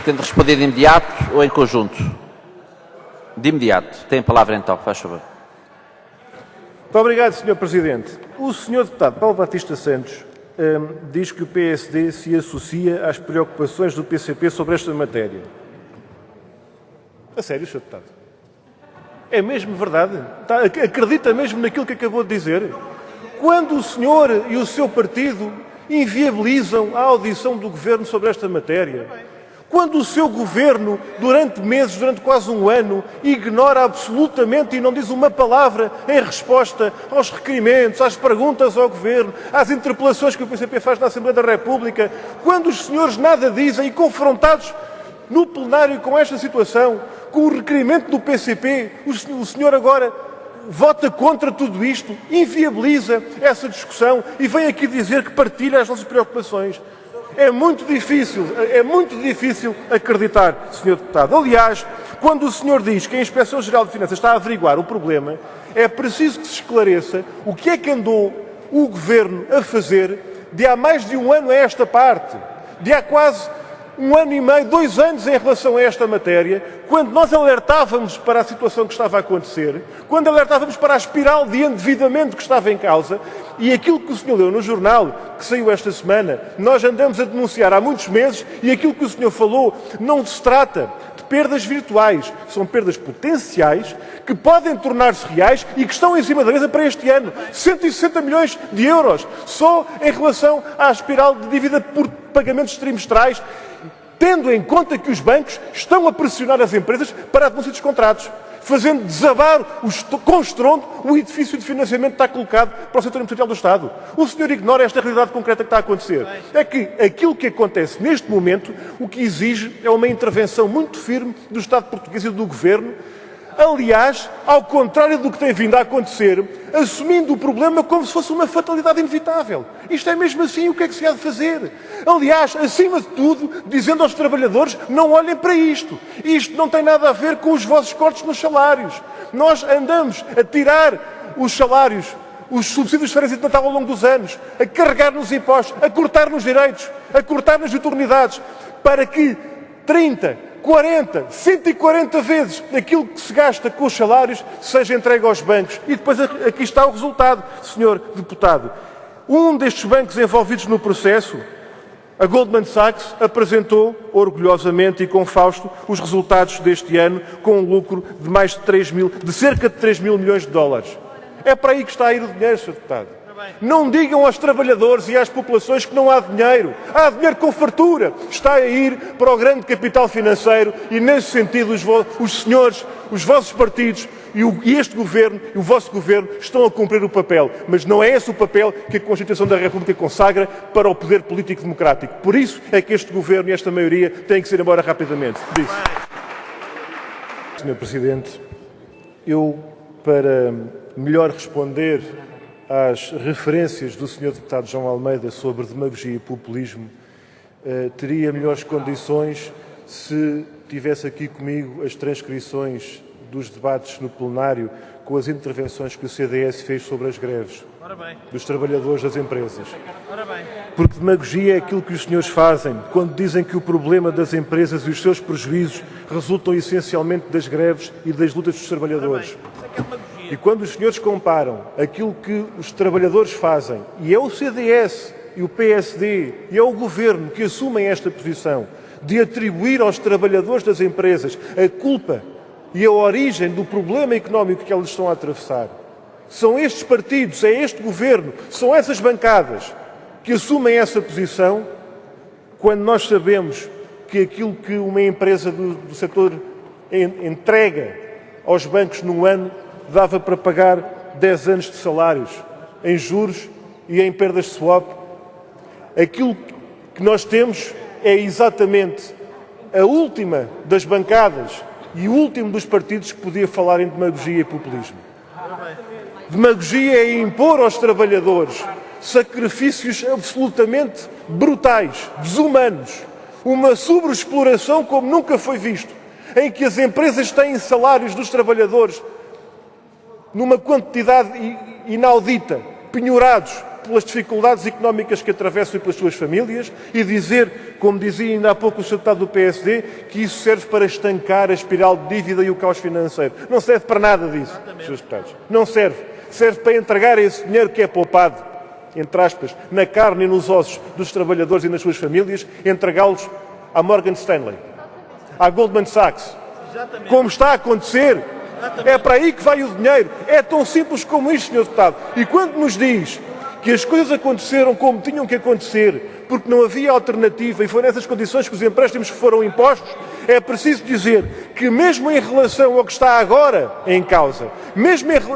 Pretende responder de imediato ou em conjunto? De imediato. Tem a palavra então, faz favor. Muito obrigado, Sr. Presidente. O Sr. Deputado Paulo Batista Santos diz que o PSD se associa às preocupações do PCP sobre esta matéria. A sério, Sr. Deputado? É mesmo verdade? Acredita mesmo naquilo que acabou de dizer? Quando o senhor e o seu partido inviabilizam a audição do Governo sobre esta matéria? Quando o seu Governo, durante meses, durante quase um ano, ignora absolutamente e não diz uma palavra em resposta aos requerimentos, às perguntas ao Governo, às interpelações que o PCP faz na Assembleia da República, quando os senhores nada dizem e confrontados no plenário com esta situação, com o requerimento do PCP, o senhor agora vota contra tudo isto, inviabiliza essa discussão e vem aqui dizer que partilha as nossas preocupações. É muito difícil acreditar, Sr. Deputado. Aliás, quando o senhor diz que a Inspeção-Geral de Finanças está a averiguar o problema, é preciso que se esclareça o que é que andou o Governo a fazer de há mais de um ano a esta parte, de há quase um ano e meio, 2 anos em relação a esta matéria, quando nós alertávamos para a situação que estava a acontecer, quando alertávamos para a espiral de endividamento que estava em causa, e aquilo que o senhor leu no jornal, que saiu esta semana, nós andamos a denunciar há muitos meses, e aquilo que o senhor falou não se trata de perdas virtuais, são perdas potenciais que podem tornar-se reais e que estão em cima da mesa para este ano. 160 milhões de euros, só em relação à espiral de dívida por pagamentos trimestrais, tendo em conta que os bancos estão a pressionar as empresas para a denúncia dos contratos, fazendo desabar com estrondo o edifício de financiamento que está colocado para o setor empresarial do Estado. O senhor ignora esta realidade concreta que está a acontecer. É que aquilo que acontece neste momento, o que exige é uma intervenção muito firme do Estado português e do Governo, aliás, ao contrário do que tem vindo a acontecer, assumindo o problema como se fosse uma fatalidade inevitável. Isto é mesmo assim, o que é que se há de fazer? Aliás, acima de tudo, dizendo aos trabalhadores, não olhem para isto. Isto não tem nada a ver com os vossos cortes nos salários. Nós andamos a tirar os salários, os subsídios de férias e de Natal ao longo dos anos, a carregar nos impostos, a cortar nos direitos, a cortar nas oportunidades, para que 30, 40, 140 vezes aquilo que se gasta com os salários seja entregue aos bancos. E depois aqui está o resultado, Sr. Deputado. Um destes bancos envolvidos no processo, a Goldman Sachs, apresentou orgulhosamente e com Fausto os resultados deste ano com um lucro de cerca de 3 mil milhões de dólares. É para aí que está a ir o dinheiro, Sr. Deputado. Não digam aos trabalhadores e às populações que não há dinheiro. Há dinheiro com fartura. Está a ir para o grande capital financeiro e, nesse sentido, os senhores, os vossos partidos e este Governo e o vosso Governo estão a cumprir o papel. Mas não é esse o papel que a Constituição da República consagra para o poder político democrático. Por isso é que este Governo e esta maioria têm que se ir embora rapidamente. Por isso. Sr. Presidente, eu, para melhor responder às referências do Sr. Deputado João Almeida sobre demagogia e populismo, teria melhores condições se tivesse aqui comigo as transcrições dos debates no plenário com as intervenções que o CDS fez sobre as greves dos trabalhadores das empresas. Porque demagogia é aquilo que os senhores fazem quando dizem que o problema das empresas e os seus prejuízos resultam essencialmente das greves e das lutas dos trabalhadores. E quando os senhores comparam aquilo que os trabalhadores fazem, e é o CDS e o PSD e é o Governo que assumem esta posição de atribuir aos trabalhadores das empresas a culpa e a origem do problema económico que eles estão a atravessar, são estes partidos, é este Governo, são essas bancadas que assumem essa posição, quando nós sabemos que aquilo que uma empresa do setor entrega aos bancos num ano dava para pagar 10 anos de salários em juros e em perdas de swap. Aquilo que nós temos é exatamente a última das bancadas e o último dos partidos que podia falar em demagogia e populismo. Demagogia é impor aos trabalhadores sacrifícios absolutamente brutais, desumanos, uma sobreexploração como nunca foi visto, em que as empresas têm salários dos trabalhadores numa quantidade inaudita, penhorados, pelas dificuldades económicas que atravessam e pelas suas famílias e dizer, como dizia ainda há pouco o Sr. Deputado do PSD, que isso serve para estancar a espiral de dívida e o caos financeiro. Não serve para nada disso, Srs. Deputados. Não serve. Serve para entregar esse dinheiro que é poupado, entre aspas, na carne e nos ossos dos trabalhadores e nas suas famílias, entregá-los à Morgan Stanley, à Goldman Sachs. Como está a acontecer, é para aí que vai o dinheiro. É tão simples como isto, Sr. Deputado. E quando nos diz que as coisas aconteceram como tinham que acontecer, porque não havia alternativa e foi nessas condições que os empréstimos foram impostos, é preciso dizer que mesmo em relação ao que está agora em causa,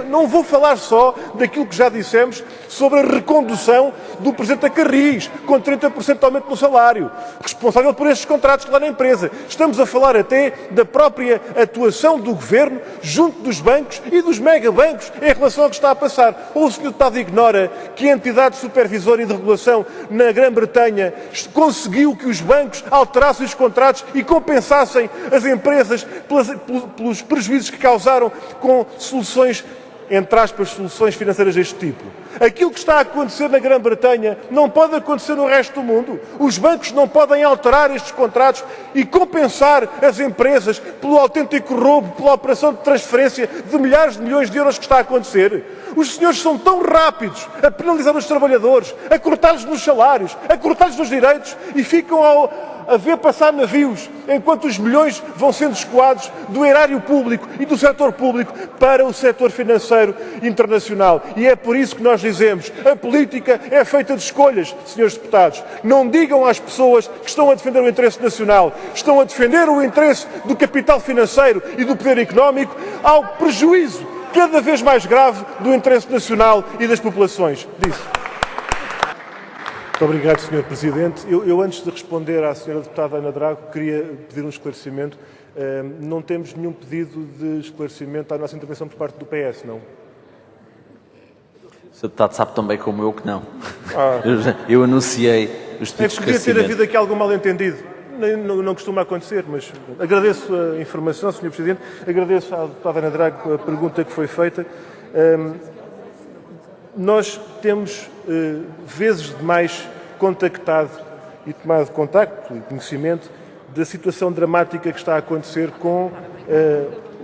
não vou falar só daquilo que já dissemos sobre a recondução do Presidente da Carris, com 30% de aumento no salário, responsável por estes contratos lá na empresa. Estamos a falar até da própria atuação do Governo junto dos bancos e dos megabancos em relação ao que está a passar. Ou o Sr. Deputado ignora que a entidade supervisora e de regulação na Grã-Bretanha conseguiu que os bancos alterassem os contratos e compensassem as empresas pelos prejuízos que causaram com soluções, entre aspas, soluções financeiras deste tipo. Aquilo que está a acontecer na Grã-Bretanha não pode acontecer no resto do mundo. Os bancos não podem alterar estes contratos e compensar as empresas pelo autêntico roubo, pela operação de transferência de milhares de milhões de euros que está a acontecer. Os senhores são tão rápidos a penalizar os trabalhadores, a cortar-lhes nos salários, a cortar-lhes nos direitos e ficam a ver passar navios enquanto os milhões vão sendo escoados do erário público e do setor público para o setor financeiro internacional. E é por isso que nós dizemos, a política é feita de escolhas, senhores deputados. Não digam às pessoas que estão a defender o interesse nacional, estão a defender o interesse do capital financeiro e do poder económico ao prejuízo cada vez mais grave do interesse nacional e das populações. Disse. Muito obrigado, Sr. Presidente. Eu, antes de responder à Sra. Deputada Ana Drago, queria pedir um esclarecimento. Não temos nenhum pedido de esclarecimento à nossa intervenção por parte do PS, não? O Sr. Deputado sabe tão bem como eu que não. Eu anunciei os pedidos de podia ter esclarecimento. havido aqui algum mal-entendido. Não costuma acontecer, mas agradeço a informação, Sr. Presidente. Agradeço à Deputada Ana Drago a pergunta que foi feita. Nós temos vezes demais contactado e tomado contacto e conhecimento da situação dramática que está a acontecer com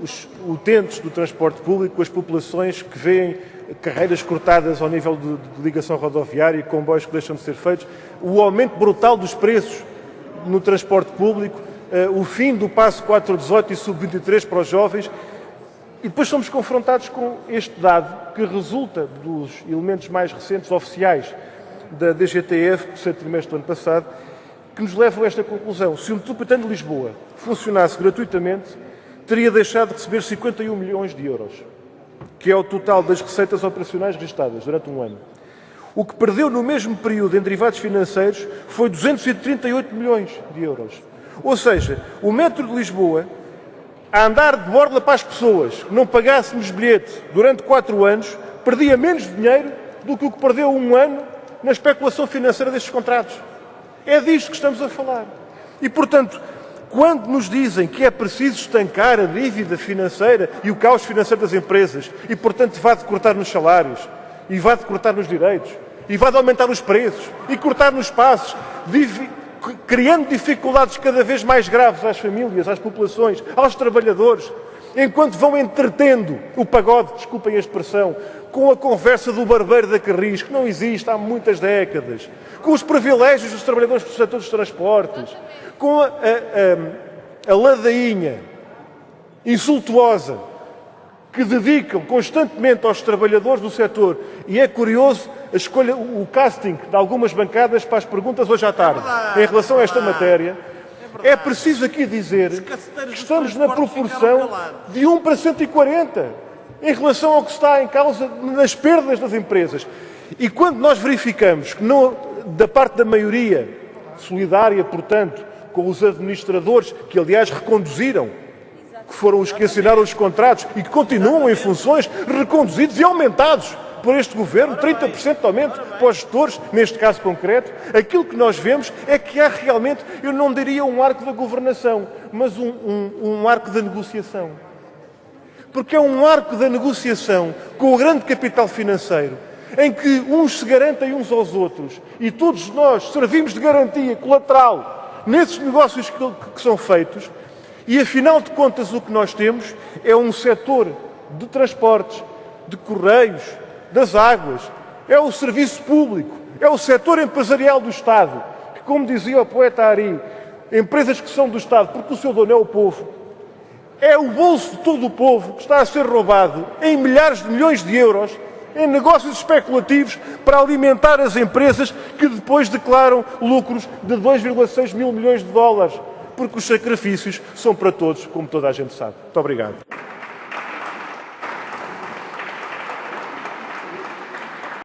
os utentes do transporte público, as populações que veem carreiras cortadas ao nível de ligação rodoviária, comboios que deixam de ser feitos, o aumento brutal dos preços no transporte público, o fim do passo 418 e sub-23 para os jovens. E depois somos confrontados com este dado que resulta dos elementos mais recentes oficiais da DGTF, do terceiro trimestre do ano passado, que nos levam a esta conclusão. Se o metropolitano de Lisboa funcionasse gratuitamente, teria deixado de receber 51 milhões de euros, que é o total das receitas operacionais registadas durante um ano. O que perdeu no mesmo período em derivados financeiros foi 238 milhões de euros. Ou seja, o metro de Lisboa, a andar de borla para as pessoas, não pagássemos bilhete durante 4 anos, perdia menos dinheiro do que o que perdeu um ano na especulação financeira destes contratos. É disto que estamos a falar. E, portanto, quando nos dizem que é preciso estancar a dívida financeira e o caos financeiro das empresas e, portanto, vai de cortar nos salários e vai de cortar nos direitos e vai de aumentar os preços e cortar nos passos, criando dificuldades cada vez mais graves às famílias, às populações, aos trabalhadores, enquanto vão entretendo o pagode, desculpem a expressão, com a conversa do barbeiro da Carris, que não existe há muitas décadas, com os privilégios dos trabalhadores do setor dos transportes, com a ladainha insultuosa que dedicam constantemente aos trabalhadores do setor. E é curioso a escolha, o casting de algumas bancadas para as perguntas hoje à tarde em relação a esta matéria. É preciso aqui dizer que estamos na proporção de 1 para 140 em relação ao que está em causa nas perdas das empresas. E quando nós verificamos que da parte da maioria solidária, portanto, com os administradores, que aliás reconduziram, que foram os que assinaram os contratos e que continuam em funções, reconduzidos e aumentados por este Governo, 30% de aumento para os gestores, neste caso concreto, aquilo que nós vemos é que há realmente, eu não diria um arco da governação, mas um arco da negociação. Porque é um arco da negociação com o grande capital financeiro, em que uns se garantem uns aos outros e todos nós servimos de garantia colateral nesses negócios que são feitos, e afinal de contas o que nós temos é um setor de transportes, de correios, das águas, é o serviço público, é o setor empresarial do Estado, que, como dizia o poeta Ari, empresas que são do Estado porque o seu dono é o povo, é o bolso de todo o povo que está a ser roubado em milhares de milhões de euros em negócios especulativos para alimentar as empresas que depois declaram lucros de 2,6 mil milhões de dólares, porque os sacrifícios são para todos, como toda a gente sabe. Muito obrigado.